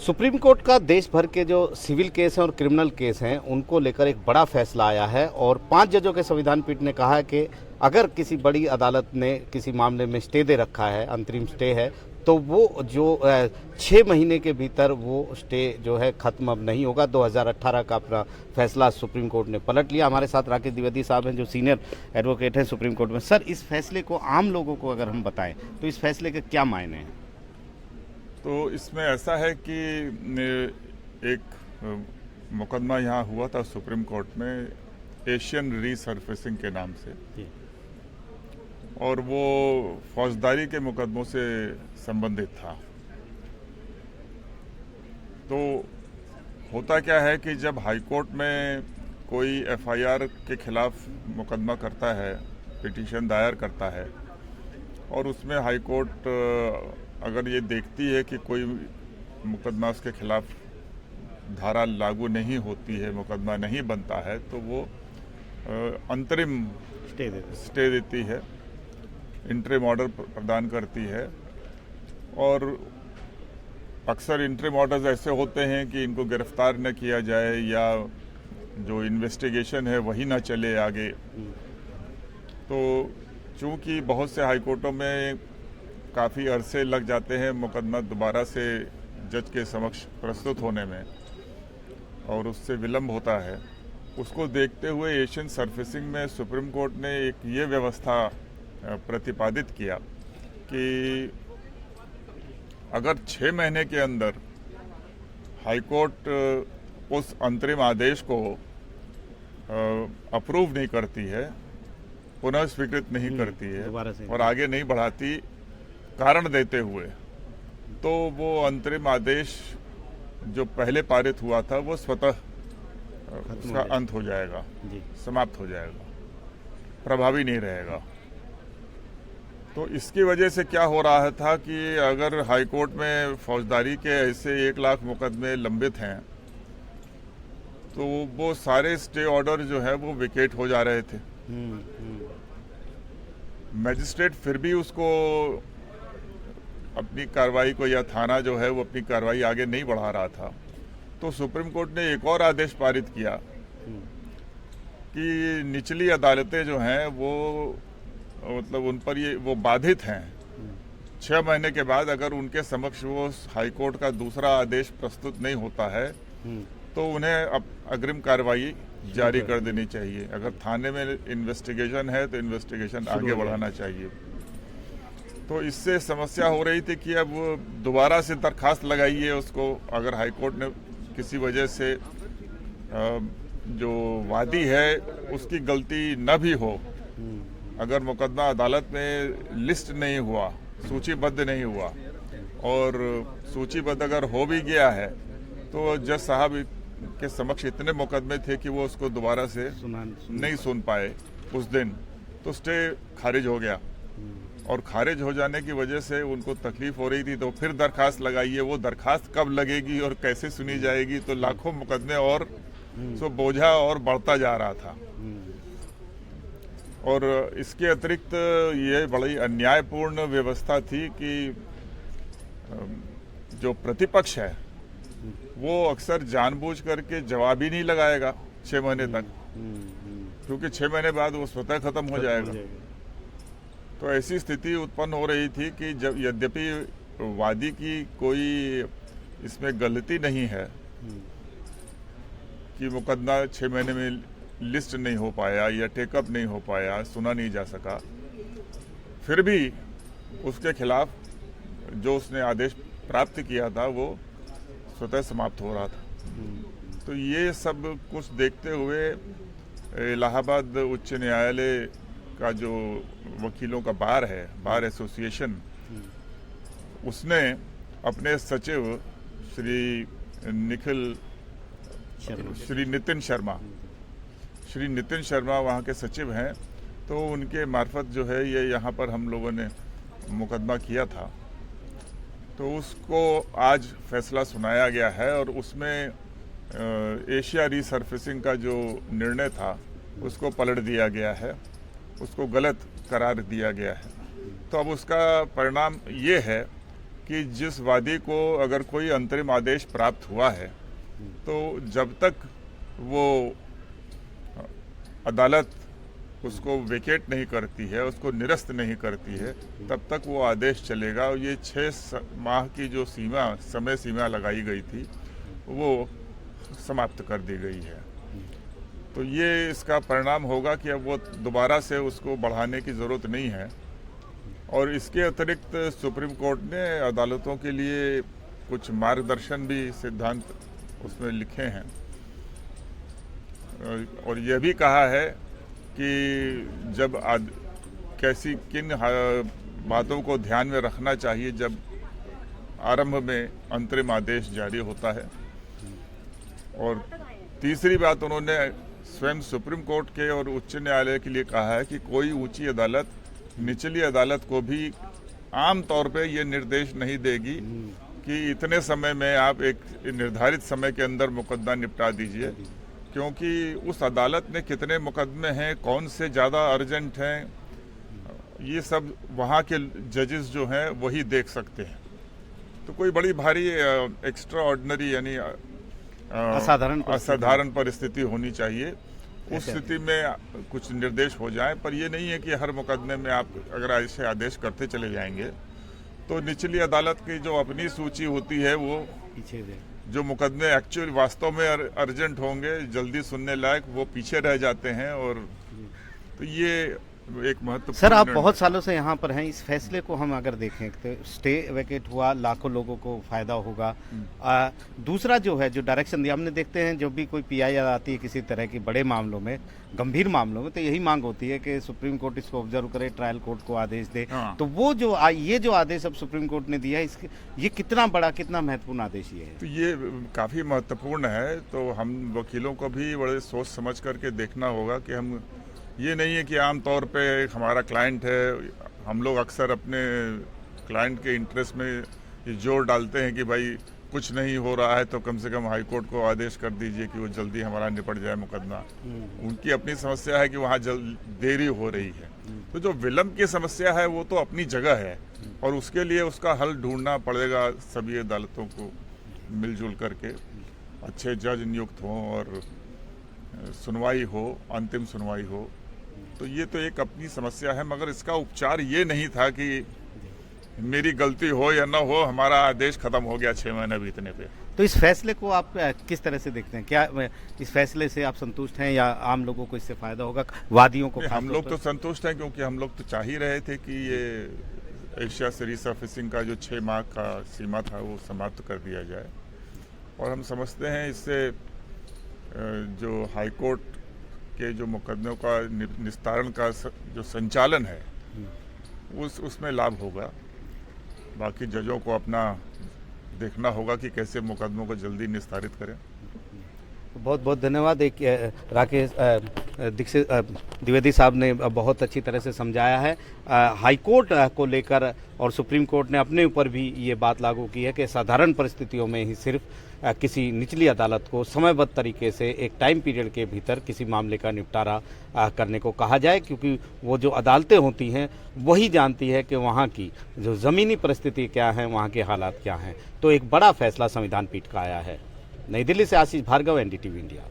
Supreme court का देश भर के जो सिविल केस हैं और क्रिमिनल केस हैं उनको लेकर एक बड़ा फैसला आया है और 5 जजों के संविधान पीठ ने कहा है कि अगर किसी बड़ी अदालत ने किसी मामले में स्टे दे रखा है, अंतरिम स्टे है, तो वो जो 6 महीने के भीतर वो स्टे जो है खत्म अब नहीं होगा। 2018 का अपना फैसला सुप्रीम कोर्ट ने पलट लिया। हमारे साथ राकेश द्विवेदी साहब हैं जो सीनियर एडवोकेट हैं सुप्रीम कोर्ट में। सर, इस फैसले को आम लोगों को अगर हम बताएं तो इस फैसले के क्या मायने हैं? तो इसमें ऐसा है कि एक मुकदमा यहाँ हुआ था सुप्रीम कोर्ट में एशियन रीसर्फेसिंग के नाम से, और वो फौजदारी के मुकदमों से संबंधित था। तो होता क्या है कि जब हाई कोर्ट में कोई एफआईआर के खिलाफ मुकदमा करता है, पिटीशन दायर करता है, और उसमें हाई कोर्ट अगर ये देखती है कि कोई मुकदमा उसके खिलाफ धारा लागू नहीं होती है, मुकदमा नहीं बनता है, तो वो अंतरिम स्टे देती है, इंटरिम ऑर्डर प्रदान करती है। और अक्सर इंटरिम ऑर्डर्स ऐसे होते हैं कि इनको गिरफ्तार न किया जाए या जो इन्वेस्टिगेशन है वही ना चले आगे। तो चूंकि बहुत से हाई कोर्टों में काफ़ी अरसे लग जाते हैं मुकदमा दोबारा से जज के समक्ष प्रस्तुत होने में, और उससे विलम्ब होता है, उसको देखते हुए एशियन सर्फेसिंग में सुप्रीम कोर्ट ने एक ये व्यवस्था प्रतिपादित किया कि अगर 6 महीने के अंदर हाई कोर्ट उस अंतरिम आदेश को अप्रूव नहीं करती है, पुनः स्वीकृत नहीं करती है और आगे नहीं बढ़ाती कारण देते हुए, तो वो अंतरिम आदेश जो पहले पारित हुआ था वो स्वतः उसका अंत हो जाएगा, समाप्त हो जाएगा, प्रभावी नहीं रहेगा। तो इसकी वजह से क्या हो रहा था कि अगर हाई कोर्ट में फौजदारी के ऐसे 1 लाख मुकदमे लंबित हैं, तो वो सारे स्टे ऑर्डर जो है वो विकेट हो जा रहे थे। मैजिस्ट्रेट फिर भी उसको अपनी कार्रवाई को, या थाना जो है वो अपनी कार्रवाई आगे नहीं बढ़ा रहा था। तो सुप्रीम कोर्ट ने एक और आदेश पारित किया कि निचली अदालतें जो हैं वो मतलब उन पर ये वो बाधित हैं। 6 महीने के बाद अगर उनके समक्ष वो हाई कोर्ट का दूसरा आदेश प्रस्तुत नहीं होता है तो उन्हें अब अग्रिम कार्रवाई जारी कर देनी चाहिए। अगर थाने में इन्वेस्टिगेशन है तो इन्वेस्टिगेशन आगे बढ़ाना चाहिए। तो इससे समस्या हो रही थी कि अब दोबारा से दरखास्त लगाइए उसको, अगर हाई कोर्ट ने किसी वजह से जो वादी है उसकी गलती न भी हो, अगर मुकदमा अदालत में लिस्ट नहीं हुआ, सूचीबद्ध नहीं हुआ, और सूचीबद्ध अगर हो भी गया है तो जज साहब के समक्ष इतने मुकदमे थे कि वो उसको दोबारा से नहीं सुन पाए उस दिन, तो स्टे खारिज हो गया। और खारिज हो जाने की वजह से उनको तकलीफ हो रही थी, तो फिर दरखास्त लगाइए। वो दरखास्त कब लगेगी और कैसे सुनी जाएगी, तो लाखों मुकदमे और सो बोझा और बढ़ता जा रहा था। और इसके अतिरिक्त ये बड़ी अन्यायपूर्ण व्यवस्था थी कि जो प्रतिपक्ष है वो अक्सर जानबूझ करके जवाब ही नहीं लगाएगा 6 महीने तक, क्योंकि 6 महीने बाद वो स्वतः खत्म हो जाएगा। तो ऐसी स्थिति उत्पन्न हो रही थी कि जब यद्यपि वादी की कोई इसमें गलती नहीं है कि मुकदमा 6 महीने में लिस्ट नहीं हो पाया या टेकअप नहीं हो पाया, सुना नहीं जा सका, फिर भी उसके खिलाफ जो उसने आदेश प्राप्त किया था वो स्वतः समाप्त हो रहा था। तो ये सब कुछ देखते हुए इलाहाबाद उच्च न्यायालय का जो वकीलों का बार है, बार एसोसिएशन, उसने अपने सचिव श्री नितिन शर्मा वहाँ के सचिव हैं, तो उनके मार्फत जो है ये यहाँ पर हम लोगों ने मुकदमा किया था। तो उसको आज फैसला सुनाया गया है और उसमें एशिया रीसर्फेसिंग का जो निर्णय था उसको पलट दिया गया है, उसको गलत करार दिया गया है। तो अब उसका परिणाम ये है कि जिस वादी को अगर कोई अंतरिम आदेश प्राप्त हुआ है तो जब तक वो अदालत उसको वेकेट नहीं करती है, उसको निरस्त नहीं करती है, तब तक वो आदेश चलेगा। और ये 6 माह की जो समय सीमा लगाई गई थी वो समाप्त कर दी गई है। तो ये इसका परिणाम होगा कि अब वो दोबारा से उसको बढ़ाने की ज़रूरत नहीं है। और इसके अतिरिक्त सुप्रीम कोर्ट ने अदालतों के लिए कुछ मार्गदर्शन भी सिद्धांत उसमें लिखे हैं और यह भी कहा है कि जब किन बातों को ध्यान में रखना चाहिए जब आरंभ में अंतरिम आदेश जारी होता है। और तीसरी बात उन्होंने स्वयं सुप्रीम कोर्ट के और उच्च न्यायालय के लिए कहा है कि कोई ऊंची अदालत निचली अदालत को भी आम तौर पे ये निर्देश नहीं देगी कि इतने समय में आप एक निर्धारित समय के अंदर मुकदमा निपटा दीजिए, क्योंकि उस अदालत में कितने मुकदमे हैं, कौन से ज़्यादा अर्जेंट हैं, ये सब वहाँ के जजेस जो हैं वही देख सकते हैं। तो कोई बड़ी भारी एक्स्ट्रा ऑर्डिनरी यानी असाधारण परिस्थिति होनी चाहिए, उस स्थिति में कुछ निर्देश हो जाए। पर ये नहीं है कि हर मुकदमे में आप अगर ऐसे आदेश करते चले जाएंगे तो निचली अदालत की जो अपनी सूची होती है वो पीछे जो मुकदमे एक्चुअल वास्तव में अर्जेंट होंगे, जल्दी सुनने लायक, वो पीछे रह जाते हैं। और तो ये एक महत्वपूर्ण। सर, आप बहुत सालों से यहाँ पर हैं, इस फैसले को हम अगर देखें तो स्टे वैकेट हुआ, लाखों लोगों को फायदा होगा। दूसरा जो है, जो डायरेक्शन दिया, हमने देखते हैं जब भी कोई पीआईआर आती है किसी तरह की बड़े मामलों में, गंभीर मामलों में, तो यही मांग होती है कि सुप्रीम कोर्ट इसको ऑब्जर्व करे, ट्रायल कोर्ट को आदेश दे। तो वो जो ये जो आदेश अब सुप्रीम कोर्ट ने दिया है, ये कितना बड़ा, कितना महत्वपूर्ण आदेश ये है? तो ये काफ़ी महत्वपूर्ण है। तो हम वकीलों को भी बड़े सोच समझ करके देखना होगा कि हम ये नहीं है कि आम तौर पे हमारा क्लाइंट है, हम लोग अक्सर अपने क्लाइंट के इंटरेस्ट में ये जोर डालते हैं कि भाई कुछ नहीं हो रहा है तो कम से कम हाई कोर्ट को आदेश कर दीजिए कि वो जल्दी हमारा निपट जाए मुकदमा। उनकी अपनी समस्या है कि वहाँ देरी हो रही है। तो जो विलम्ब की समस्या है वो तो अपनी जगह है और उसके लिए उसका हल ढूंढना पड़ेगा सभी अदालतों को मिलजुल करके। अच्छे जज नियुक्त हों और सुनवाई हो, अंतिम सुनवाई हो। तो ये तो एक अपनी समस्या है, मगर इसका उपचार ये नहीं था कि मेरी गलती हो या ना हो, हमारा आदेश खत्म हो गया 6 महीने बीतने पे। तो इस फैसले को आप किस तरह से देखते हैं? क्या इस फैसले से आप संतुष्ट हैं या आम लोगों को इससे फायदा होगा, वादियों को? हम लोग तो संतुष्ट हैं, क्योंकि हम लोग तो चाह ही रहे थे कि ये एशिया से रिसर्फेसिंग का जो 6 माह का सीमा था वो समाप्त कर दिया जाए। और हम समझते हैं इससे जो हाई कोर्ट के जो मुकदमों का निस्तारण का जो संचालन है उसमें लाभ होगा। बाकी जजों को अपना देखना होगा कि कैसे मुकदमों को जल्दी निस्तारित करें। बहुत बहुत धन्यवाद। एक राकेश दीक्षित द्विवेदी साहब ने बहुत अच्छी तरह से समझाया है हाई कोर्ट को लेकर, और सुप्रीम कोर्ट ने अपने ऊपर भी ये बात लागू की है कि साधारण परिस्थितियों में ही सिर्फ किसी निचली अदालत को समयबद्ध तरीके से एक टाइम पीरियड के भीतर किसी मामले का निपटारा करने को कहा जाए, क्योंकि वो जो अदालतें होती हैं वही जानती है कि वहाँ की जो ज़मीनी परिस्थिति क्या है, वहाँ के हालात क्या हैं। तो एक बड़ा फैसला संविधान पीठ का आया है। नई दिल्ली से आशीष भार्गव, एनडीटीवी इंडिया।